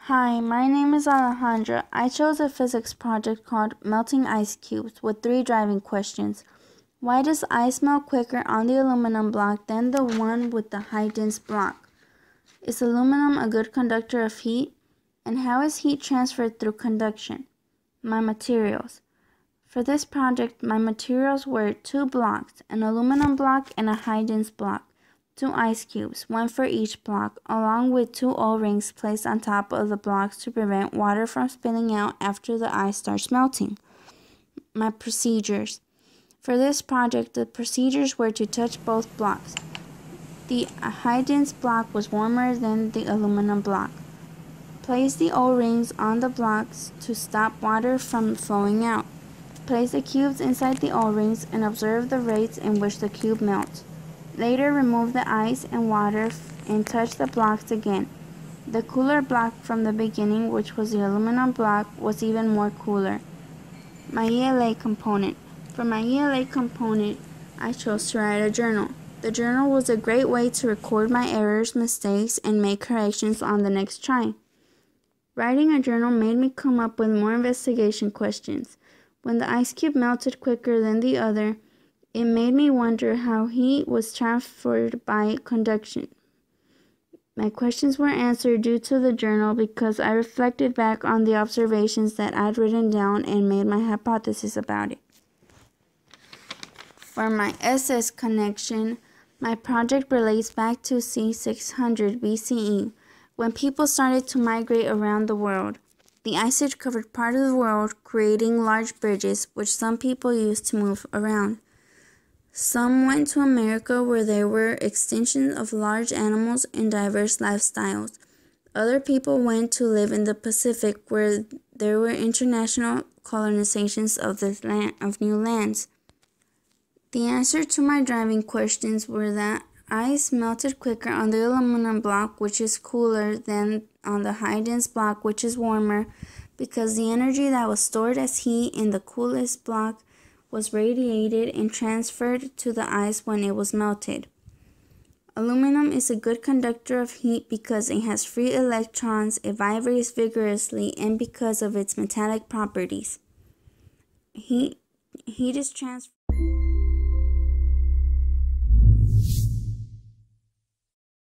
Hi, my name is Alejandra. I chose a physics project called Melting Ice Cubes with 3 driving questions. Why does ice melt quicker on the aluminum block than the one with the high-dense block? Is aluminum a good conductor of heat? And how is heat transferred through conduction? My materials. For this project, my materials were 2 blocks, an aluminum block and a high-dense block. 2 ice cubes, 1 for each block, along with 2 O-rings placed on top of the blocks to prevent water from spilling out after the ice starts melting. My procedures. For this project, the procedures were to touch both blocks. The high-dense block was warmer than the aluminum block. Place the O-rings on the blocks to stop water from flowing out. Place the cubes inside the O-rings and observe the rates in which the cube melts. Later, remove the ice and water and touch the blocks again. The cooler block from the beginning, which was the aluminum block, was even more cooler. My ELA component. For my ELA component, I chose to write a journal. The journal was a great way to record my errors, mistakes, and make corrections on the next try. Writing a journal made me come up with more investigation questions. When the ice cube melted quicker than the other, it made me wonder how heat was transferred by conduction. My questions were answered due to the journal because I reflected back on the observations that I'd written down and made my hypothesis about it. For my S.O.S connection, my project relates back to C600 BCE, when people started to migrate around the world. The ice age covered part of the world, creating large bridges, which some people used to move around. Some went to America, where there were extinctions of large animals and diverse lifestyles. Other people went to live in the Pacific, where there were international colonizations of new lands. The answer to my driving questions were that ice melted quicker on the aluminum block, which is cooler, than on the high-dense block, which is warmer, because the energy that was stored as heat in the coolest block was radiated and transferred to the ice when it was melted. Aluminum is a good conductor of heat because it has free electrons, it vibrates vigorously, and because of its metallic properties. Heat is transferred